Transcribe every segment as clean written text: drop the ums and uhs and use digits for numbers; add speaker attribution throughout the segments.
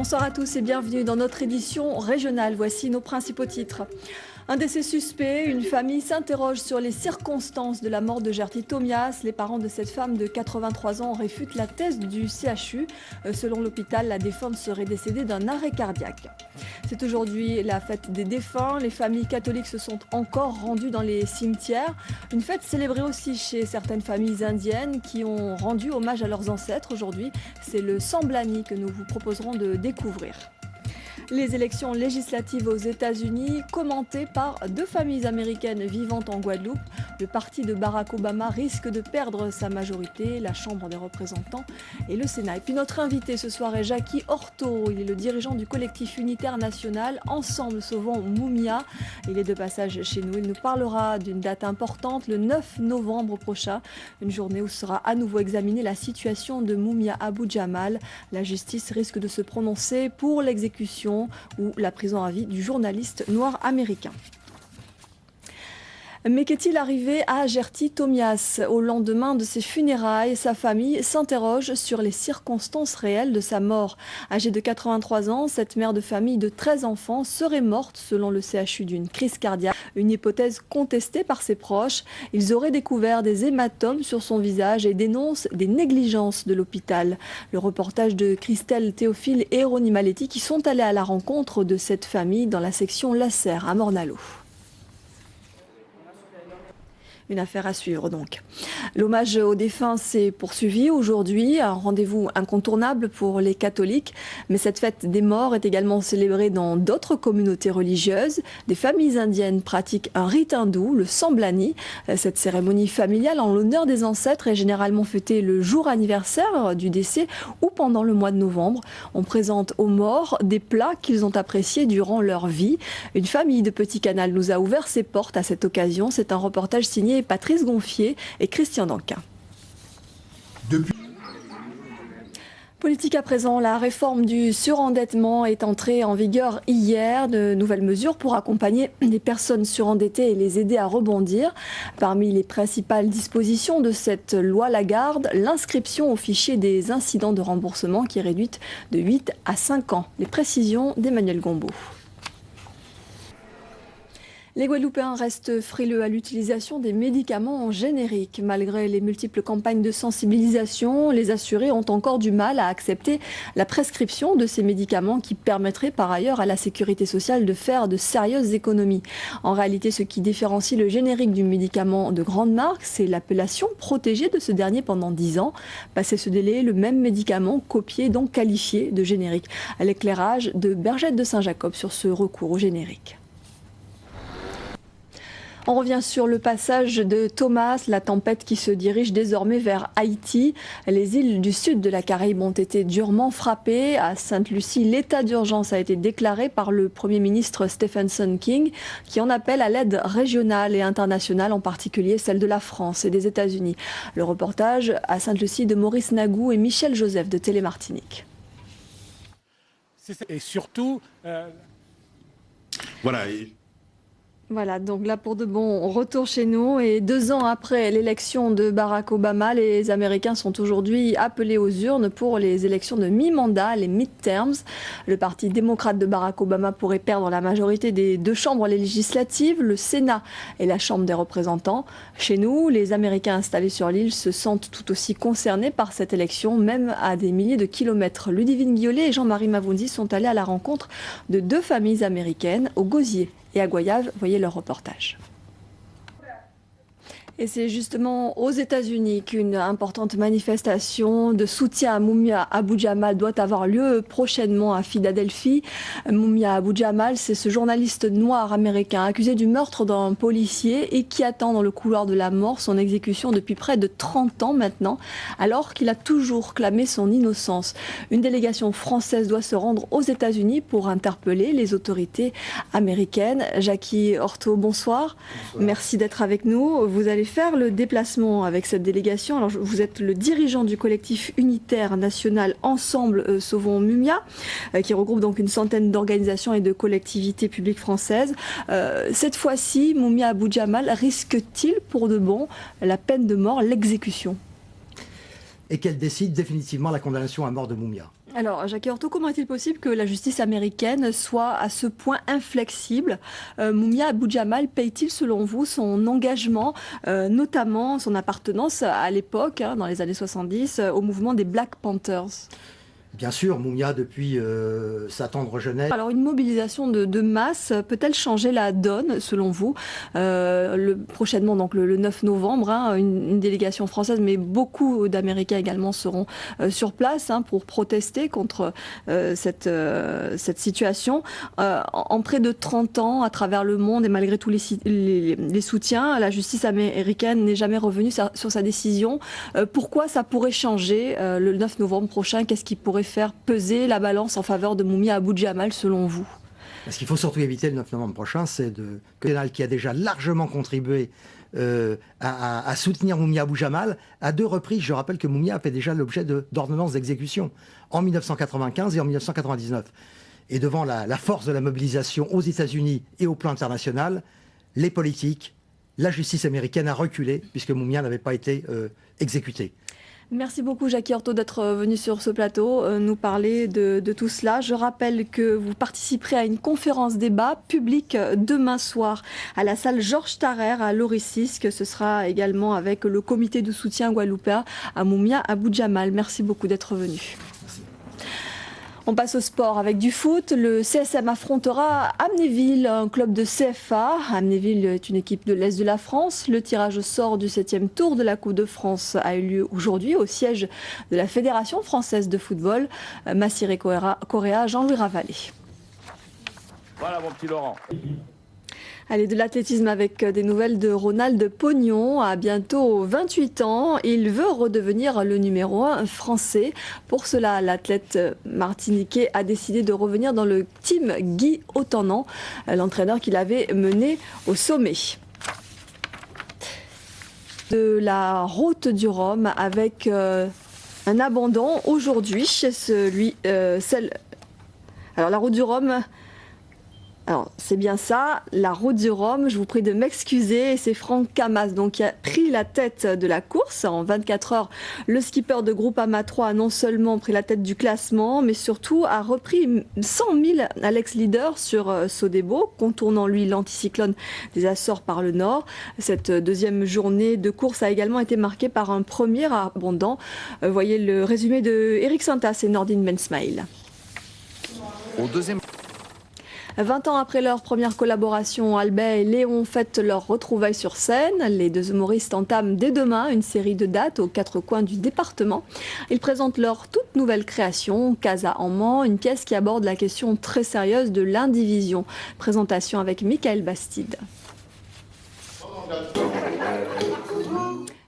Speaker 1: Bonsoir à tous et bienvenue dans notre édition régionale. Voici nos principaux titres. Un décès suspect, une famille s'interroge sur les circonstances de la mort de Gerty Thomias. Les parents de cette femme de 83 ans réfutent la thèse du CHU. Selon l'hôpital, la défunte serait décédée d'un arrêt cardiaque. C'est aujourd'hui la fête des défunts. Les familles catholiques se sont encore rendues dans les cimetières. Une fête célébrée aussi chez certaines familles indiennes qui ont rendu hommage à leurs ancêtres aujourd'hui. C'est le Samblani que nous vous proposerons de découvrir. Les élections législatives aux États-Unis, commentées par deux familles américaines vivant en Guadeloupe. Le parti de Barack Obama risque de perdre sa majorité, la Chambre des représentants et le Sénat. Et puis notre invité ce soir est Jackie Horto. Il est le dirigeant du collectif unitaire national Ensemble Sauvons Mumia. Il est de passage chez nous. Il nous parlera d'une date importante, le 9 novembre prochain. Une journée où sera à nouveau examinée la situation de Mumia Abu Jamal. La justice risque de se prononcer pour l'exécution ou la prison à vie du journaliste noir américain. Mais qu'est-il arrivé à Gerty Thomias au lendemain de ses funérailles? Sa famille s'interroge sur les circonstances réelles de sa mort. Âgée de 83 ans, cette mère de famille de 13 enfants serait morte selon le CHU d'une crise cardiaque. Une hypothèse contestée par ses proches. Ils auraient découvert des hématomes sur son visage et dénoncent des négligences de l'hôpital. Le reportage de Christelle Théophile et Ronnie Maletti qui sont allés à la rencontre de cette famille dans la section Lasserre à Morne-à-l'Eau. Une affaire à suivre donc. L'hommage aux défunts s'est poursuivi aujourd'hui, un rendez-vous incontournable pour les catholiques. Mais cette fête des morts est également célébrée dans d'autres communautés religieuses. Des familles indiennes pratiquent un rite hindou, le Samblani. Cette cérémonie familiale en l'honneur des ancêtres est généralement fêtée le jour anniversaire du décès ou pendant le mois de novembre. On présente aux morts des plats qu'ils ont appréciés durant leur vie. Une famille de Petit Canal nous a ouvert ses portes à cette occasion. C'est un reportage signé Patrice Gonfier et Christian Danquin. Politique à présent, la réforme du surendettement est entrée en vigueur hier. De nouvelles mesures pour accompagner les personnes surendettées et les aider à rebondir. Parmi les principales dispositions de cette loi Lagarde, l'inscription au fichier des incidents de remboursement qui est réduite de 8 à 5 ans. Les précisions d'Emmanuel Gombeau. Les Guadeloupéens restent frileux à l'utilisation des médicaments en générique. Malgré les multiples campagnes de sensibilisation, les assurés ont encore du mal à accepter la prescription de ces médicaments qui permettraient par ailleurs à la sécurité sociale de faire de sérieuses économies. En réalité, ce qui différencie le générique du médicament de grande marque, c'est l'appellation protégée de ce dernier pendant 10 ans. Passé ce délai, le même médicament copié, donc qualifié de générique. À l'éclairage de Bergette de Saint-Jacob sur ce recours au générique. On revient sur le passage de Thomas, la tempête qui se dirige désormais vers Haïti. Les îles du sud de la Caraïbe ont été durement frappées. À Sainte-Lucie, l'état d'urgence a été déclaré par le Premier ministre Stephen King, qui en appelle à l'aide régionale et internationale, en particulier celle de la France et des États-Unis. Le reportage à Sainte-Lucie de Maurice Nagou et Michel Joseph de Télémartinique.
Speaker 2: Et surtout...
Speaker 1: Voilà, donc là pour de bon, retour chez nous. Et 2 ans après l'élection de Barack Obama, les Américains sont aujourd'hui appelés aux urnes pour les élections de mi-mandat, les midterms. Le parti démocrate de Barack Obama pourrait perdre la majorité des 2 chambres législatives, le Sénat et la Chambre des représentants. Chez nous, les Américains installés sur l'île se sentent tout aussi concernés par cette élection, même à des milliers de kilomètres. Ludivine Guiolet et Jean-Marie Mavoundi sont allés à la rencontre de 2 familles américaines au Gosier et à Goyave. Voyez leur reportage. Et c'est justement aux États-Unis qu'une importante manifestation de soutien à Mumia Abu Jamal doit avoir lieu prochainement à Philadelphie. Mumia Abu Jamal, c'est ce journaliste noir américain accusé du meurtre d'un policier et qui attend dans le couloir de la mort son exécution depuis près de 30 ans maintenant, alors qu'il a toujours clamé son innocence. Une délégation française doit se rendre aux États-Unis pour interpeller les autorités américaines. Jackie Horto, bonsoir. Merci d'être avec nous. Vous allez faire le déplacement avec cette délégation. Alors, vous êtes le dirigeant du collectif unitaire national Ensemble Sauvons Mumia, qui regroupe donc une centaine d'organisations et de collectivités publiques françaises. Cette fois-ci, Mumia Abu Jamal risque-t-il pour de bon la peine de mort, l'exécution ?
Speaker 3: Et qu'elle décide définitivement la condamnation à mort de Mumia.
Speaker 1: Alors, Jackie Horto, comment est-il possible que la justice américaine soit à ce point inflexible? Mumia Abu Jamal paye-t-il, selon vous, son engagement, notamment son appartenance à l'époque, dans les années 70, au mouvement des Black Panthers?
Speaker 2: Bien sûr, Mumia, depuis sa tendre jeunesse.
Speaker 1: Alors, une mobilisation de masse peut-elle changer la donne, selon vous? Prochainement, donc le 9 novembre, une délégation française, mais beaucoup d'Américains également seront sur place pour protester contre cette situation. En près de 30 ans, à travers le monde, et malgré tous les soutiens, la justice américaine n'est jamais revenue sur sa décision. Pourquoi ça pourrait changer le 9 novembre prochain? Qu'est-ce qui pourrait faire peser la balance en faveur de Mumia Abu Jamal, selon vous?
Speaker 2: Ce qu'il faut surtout éviter le 9 novembre prochain, c'est que le qui a déjà largement contribué à soutenir Mumia Abu Jamal à 2 reprises. Je rappelle que Mumia a fait déjà l'objet d'ordonnances d'exécution en 1995 et en 1999. Et devant la force de la mobilisation aux États-Unis et au plan international, les politiques, la justice américaine a reculé puisque Mumia n'avait pas été exécuté.
Speaker 1: Merci beaucoup Jackie Horto d'être venu sur ce plateau nous parler de tout cela. Je rappelle que vous participerez à une conférence débat publique demain soir à la salle Georges Tarrer à Loricisque. Ce sera également avec le comité de soutien guadeloupéen à Mumia Abu Jamal. Merci beaucoup d'être venu. On passe au sport avec du foot. Le CSM affrontera Amnéville, un club de CFA. Amnéville est une équipe de l'Est de la France. Le tirage au sort du 7e tour de la Coupe de France a eu lieu aujourd'hui au siège de la Fédération française de football. Massiré Correa, Jean-Louis Ravallet.
Speaker 3: Voilà mon petit Laurent.
Speaker 1: Allez, de l'athlétisme avec des nouvelles de Ronald Pognon. À bientôt 28 ans, il veut redevenir le numéro 1 français. Pour cela, l'athlète martiniquais a décidé de revenir dans le team Guy Autanant, l'entraîneur qu'il avait mené au sommet. De la route du Rhum avec un abandon aujourd'hui chez Alors la route du Rhum... Alors, c'est bien ça, la route du Rhum, je vous prie de m'excuser, c'est Franck Camas donc, qui a pris la tête de la course. En 24 heures, le skipper de Groupama 3 a non seulement pris la tête du classement, mais surtout a repris 100 000 Alex Leader sur Sodebo, contournant lui l'anticyclone des Açores par le nord. Cette deuxième journée de course a également été marquée par un premier abondant. Voyez le résumé de Eric Santas et Nordine Bensmail.
Speaker 3: Au deuxième...
Speaker 1: 20 ans après leur première collaboration, Albert et Léon fêtent leur retrouvailles sur scène. Les deux humoristes entament dès demain une série de dates aux 4 coins du département. Ils présentent leur toute nouvelle création, Casa en Mans, une pièce qui aborde la question très sérieuse de l'indivision. Présentation avec Michael Bastide.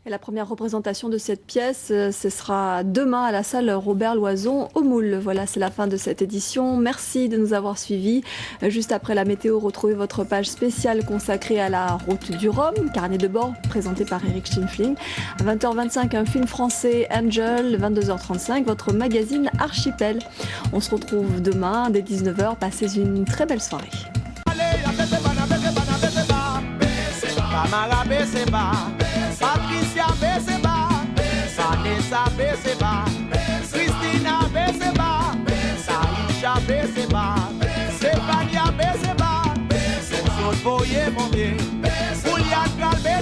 Speaker 1: Et la première représentation de cette pièce, ce sera demain à la salle Robert Loison au Moule. Voilà, c'est la fin de cette édition. Merci de nous avoir suivis. Juste après la météo, retrouvez votre page spéciale consacrée à la route du Rhum, carnet de bord présenté par Eric Schinfling. À 20h25, un film français, Angel. 22h35, votre magazine Archipel. On se retrouve demain dès 19h. Passez une très belle soirée.
Speaker 4: Patricia Beseba, Vanessa Beseba, Christina Beseba, Saïcha Beseba, Stefania Beseba, Sosoboye Momé, Julian Calbe.